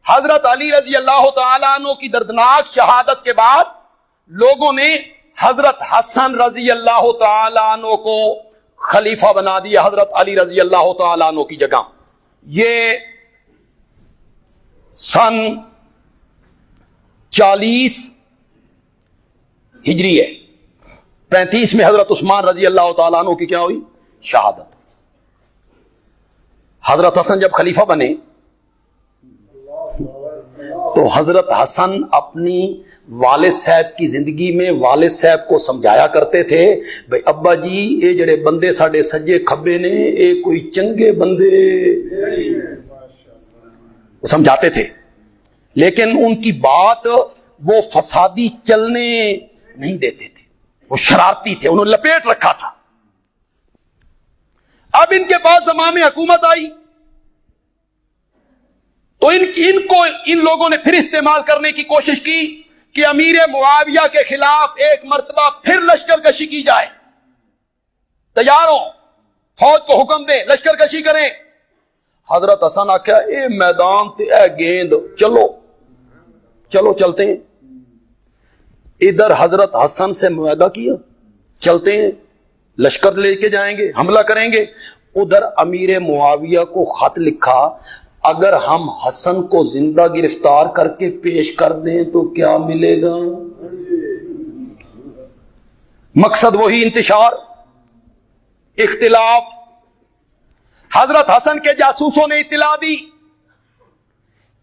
حضرت علی رضی اللہ تعالیٰ عنہ کی دردناک شہادت کے بعد لوگوں نے حضرت حسن رضی اللہ تعالیٰ عنہ کو خلیفہ بنا دیا، حضرت علی رضی اللہ تعالیٰ عنہ کی جگہ۔ یہ سن 40 ہجری ہے، 35 میں حضرت عثمان رضی اللہ تعالیٰ عنہ کی کیا ہوئی؟ شہادت۔ حضرت حسن جب خلیفہ بنے تو حضرت حسن اپنی والد صاحب کی زندگی میں والد صاحب کو سمجھایا کرتے تھے، بھئی ابا جی یہ جڑے بندے ساڈے سجے کھبے نے اے کوئی چنگے بندے، وہ سمجھاتے تھے، لیکن ان کی بات وہ فسادی چلنے نہیں دیتے تھے، وہ شرارتی تھے، انہوں نے لپیٹ رکھا تھا۔ اب ان کے پاس زمانے حکومت آئی تو ان لوگوں نے پھر استعمال کرنے کی کوشش کی کہ امیر معاویہ کے خلاف ایک مرتبہ پھر لشکر کشی کی جائے، تیار ہو، فوج کو حکم دیں لشکر کشی کریں۔ حضرت حسن آخیا اے میدان تے اے گیند، چلو چلو چلتے ہیں۔ ادھر حضرت حسن سے معاہدہ کیا، چلتے ہیں لشکر لے کے جائیں گے، حملہ کریں گے۔ ادھر امیر معاویہ کو خط لکھا، اگر ہم حسن کو زندہ گرفتار کر کے پیش کر دیں تو کیا ملے گا؟ مقصد وہی، انتشار، اختلاف۔ حضرت حسن کے جاسوسوں نے اطلاع دی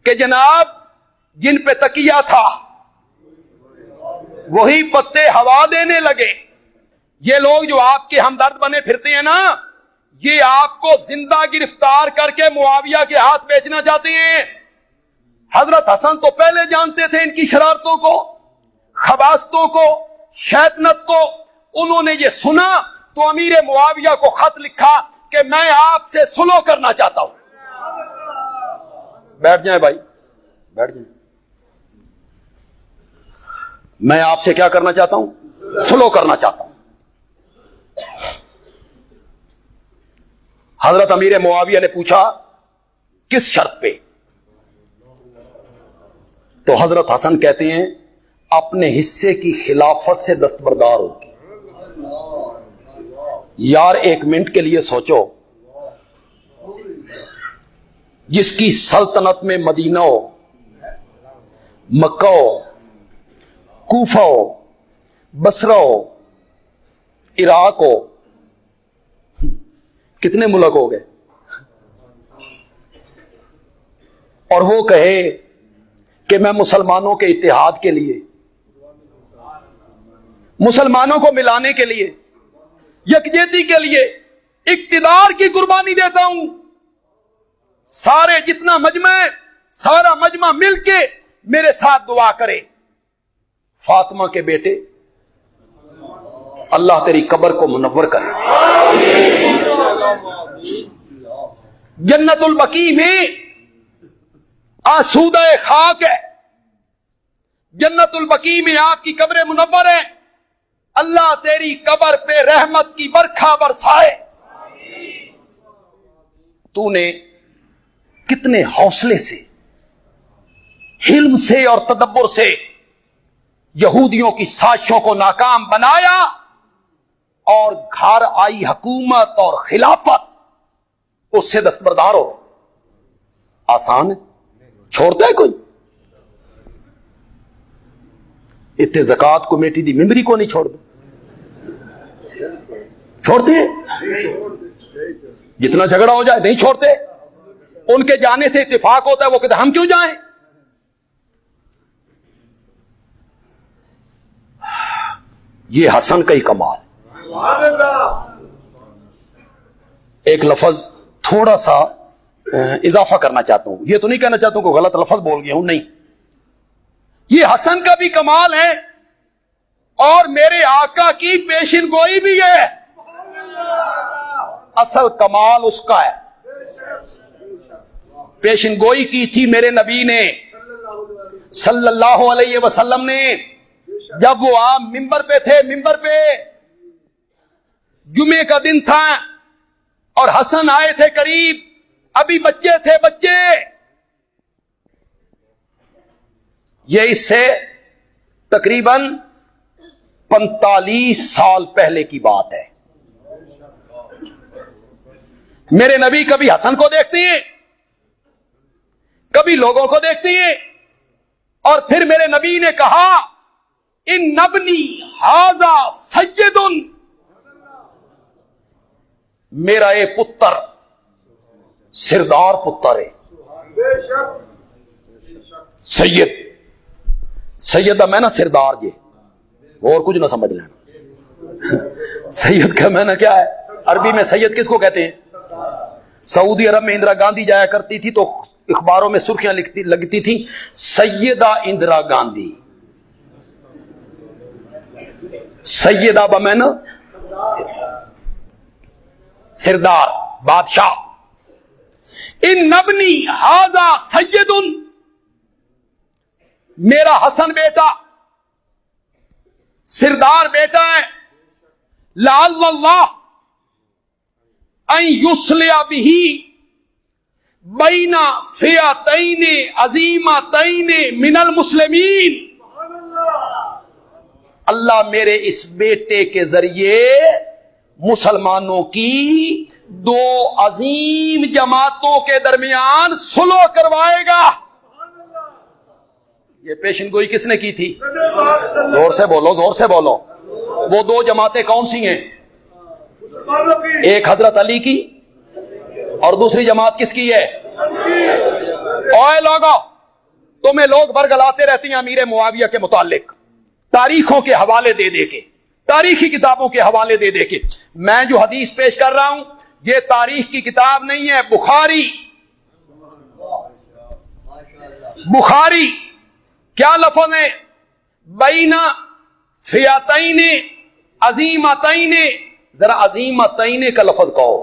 کہ جناب جن پہ تکیہ تھا وہی پتے ہوا دینے لگے، یہ لوگ جو آپ کے ہمدرد بنے پھرتے ہیں نا، یہ آپ کو زندہ گرفتار کر کے معاویہ کے ہاتھ بیچنا چاہتے ہیں۔ حضرت حسن تو پہلے جانتے تھے ان کی شرارتوں کو، خباثتوں کو، شیطنت کو۔ انہوں نے یہ سنا تو امیر معاویہ کو خط لکھا کہ میں آپ سے صلح کرنا چاہتا ہوں۔ بیٹھ جائیں بھائی، بیٹھ جائیں۔ میں آپ سے کیا کرنا چاہتا ہوں؟ صلح کرنا چاہتا ہوں۔ حضرت امیر معاویہ نے پوچھا کس شرط پہ؟ تو حضرت حسن کہتے ہیں اپنے حصے کی خلافت سے دستبردار ہوگی۔ یار ایک منٹ کے لیے سوچو، جس کی سلطنت میں مدینہ ہو، مکہ ہو، کوفہ ہو، بصرہ ہو، عراق ہو، کتنے ملک ہو گئے، اور وہ کہے کہ میں مسلمانوں کے اتحاد کے لیے، مسلمانوں کو ملانے کے لیے، یکجہتی کے لیے اقتدار کی قربانی دیتا ہوں، سارے جتنا مجمع ہے سارا مجمع مل کے میرے ساتھ دعا کرے، فاطمہ کے بیٹے اللہ تیری قبر کو منور کرے، جنت البقیع میں آسودہ خاک ہے، جنت البقیع میں آپ کی قبر منور ہے، اللہ تیری قبر پہ رحمت کی برکھا برسائے۔ تو نے کتنے حوصلے سے، حلم سے اور تدبر سے یہودیوں کی سازشوں کو ناکام بنایا، اور گھر آئی حکومت اور خلافت، اس سے دستبردار ہو۔ آسان ہے؟ چھوڑتا ہے کوئی؟ اتنے زکات کمیٹی دی ممبری کو نہیں چھوڑ دو، چھوڑتے ہیں؟ جتنا جھگڑا ہو جائے نہیں چھوڑتے، ان کے جانے سے اتفاق ہوتا ہے، وہ کہتے ہم کیوں جائیں؟ یہ حسن کا ہی کمال۔ ایک لفظ تھوڑا سا اضافہ کرنا چاہتا ہوں، یہ تو نہیں کہنا چاہتا ہوں کہ غلط لفظ بول گیا ہوں، نہیں، یہ حسن کا بھی کمال ہے اور میرے آقا کی پیشن گوئی بھی ہے۔ اصل کمال اس کا ہے، پیشن گوئی کی تھی میرے نبی نے صلی اللہ علیہ وسلم نے، جب وہ آپ ممبر پہ تھے، ممبر پہ جمعے کا دن تھا اور حسن آئے تھے قریب، ابھی بچے تھے، بچے یہ اس سے تقریباً 45 سال پہلے کی بات ہے. میرے نبی کبھی حسن کو دیکھتے ہیں، کبھی لوگوں کو دیکھتے ہیں، اور پھر میرے نبی نے کہا ان نبنی ھذا سید، میرا یہ پتر سردار پتر ہے. سید، سید کا میں نا سردار جی، اور کچھ نہ سمجھ لینا. سید کا میں نا کیا ہے؟ عربی میں سید کس کو کہتے ہیں؟ سعودی عرب میں اندرا گاندھی جایا کرتی تھی تو اخباروں میں سرخیاں لگتی تھیں سیدہ اندرا گاندھی. سیدہ بمانا سردار، بادشاہ. ان نبنی ھذا سید، میرا حسن بیٹا سردار بیٹا ہے. لعل اللہ ان یصلح بہ بین فئتین عظیمتین من المسلمین، اللہ میرے اس بیٹے کے ذریعے مسلمانوں کی دو عظیم جماعتوں کے درمیان صلح کروائے گا. یہ پیشن گوئی کس نے کی تھی؟ زور سے بولو، زور سے بولو. وہ دو جماعتیں کون سی ہیں؟ ایک حضرت علی کی اور دوسری جماعت کس کی ہے؟ اوے لوگو، تمہیں لوگ برگلاتے رہتے ہیں امیر معاویہ کے متعلق تاریخوں کے حوالے دے دے کے، تاریخی کتابوں کے حوالے دے دے کے. میں جو حدیث پیش کر رہا ہوں یہ تاریخ کی کتاب نہیں ہے. بخاری کیا لفظ ہے؟ بین فئتین عظیمتین. ذرا عظیمتین کا لفظ کہو.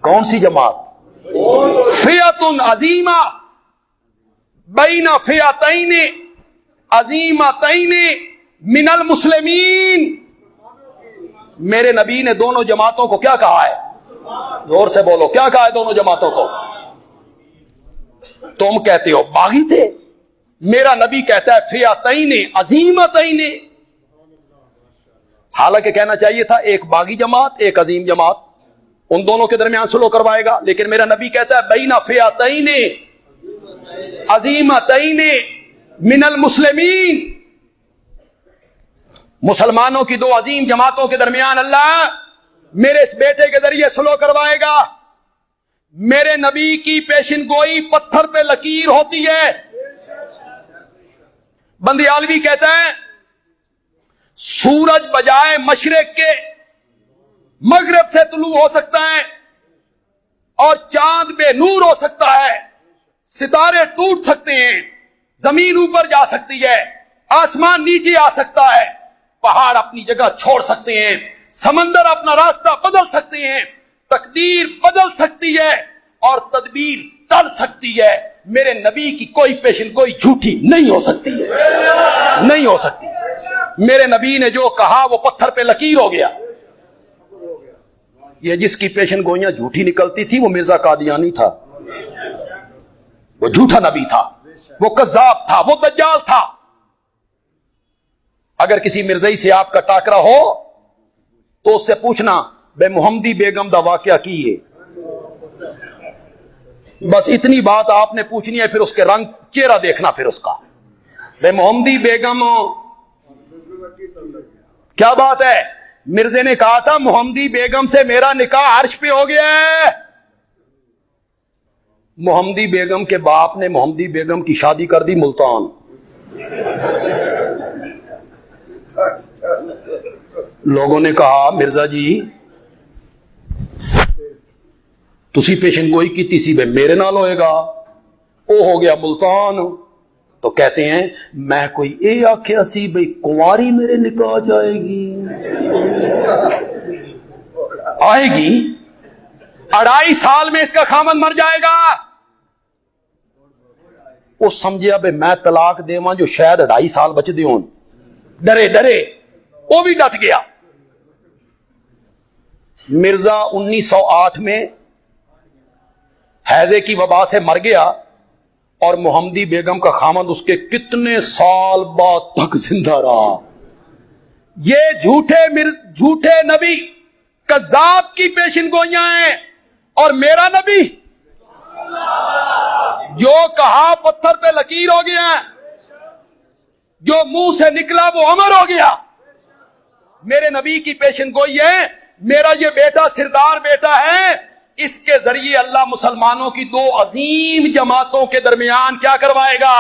کون سی جماعت؟ فئت عظیمہ بین فئتین عظیمتین من المسلمین. میرے نبی نے دونوں جماعتوں کو کیا کہا ہے؟ زور سے بولو، کیا کہا ہے دونوں جماعتوں کو؟ تم کہتے ہو باغی تھے، میرا نبی کہتا ہے فئتین عظیمتین. حالانکہ کہنا چاہیے تھا ایک باغی جماعت ایک عظیم جماعت، ان دونوں کے درمیان صلح کروائے گا. لیکن میرا نبی کہتا ہے بین فئتین عظیمتین من المسلمین، مسلمانوں کی دو عظیم جماعتوں کے درمیان اللہ میرے اس بیٹے کے ذریعے صلح کروائے گا. میرے نبی کی پیشن گوئی پتھر پہ لکیر ہوتی ہے. بندیالوی کہتا ہے سورج بجائے مشرق کے مغرب سے طلوع ہو سکتا ہے اور چاند بے نور ہو سکتا ہے، ستارے ٹوٹ سکتے ہیں، زمین اوپر جا سکتی ہے، آسمان نیچے آ سکتا ہے، پہاڑ اپنی جگہ چھوڑ سکتے ہیں، سمندر اپنا راستہ بدل سکتے ہیں، تقدیر بدل سکتی ہے اور تدبیر ٹل سکتی ہے. میرے نبی کی کوئی پیشن گوئی جھوٹی نہیں ہو سکتی ہے، نہیں ہو سکتی. میرے نبی نے جو کہا وہ پتھر پہ لکیر ہو گیا. یہ جس کی پیشن گوئیاں جھوٹی نکلتی تھی وہ مرزا قادیانی تھا، وہ جھوٹا نبی تھا، وہ کذاب تھا، وہ دجال تھا. اگر کسی مرزائی سے آپ کا ٹاکرا ہو تو اس سے پوچھنا بے محمدی بیگم دا واقعہ کی ہے، بس اتنی بات آپ نے پوچھنی ہے. پھر اس کے رنگ چہرہ دیکھنا، پھر اس کا بے محمدی بیگم کیا بات ہے. مرزے نے کہا تھا محمدی بیگم سے میرا نکاح عرش پہ ہو گیا ہے. محمدی بیگم کے باپ نے محمدی بیگم کی شادی کر دی ملتان. لوگوں نے کہا مرزا جی تسی پیشن گوئی کی تیسی بے میرے نال ہوئے گا، او ہو گیا ملتان. تو کہتے ہیں میں کوئی اے آکھیا سی بھئی کنواری میرے نکاح جائے گی، آئے گی 2.5 سال میں اس کا خامن مر جائے گا. وہ سمجھیا بھئی میں طلاق دیواں جو شاید 2.5 سال بچ دے ہون، ڈرے ڈرے وہ بھی ڈٹ گیا. مرزا 1908 میں ہیضے کی وبا سے مر گیا اور محمدی بیگم کا خامد اس کے کتنے سال بعد تک زندہ رہا. یہ جھوٹے نبی کذاب کی پیشن گوئیاں ہیں، اور میرا نبی جو کہا پتھر پہ لکیر ہو گیا، جو منہ سے نکلا وہ امر ہو گیا. میرے نبی کی پیشن گوئی ہے. میرا یہ بیٹا سردار بیٹا ہے، اس کے ذریعے اللہ مسلمانوں کی دو عظیم جماعتوں کے درمیان کیا کروائے گا؟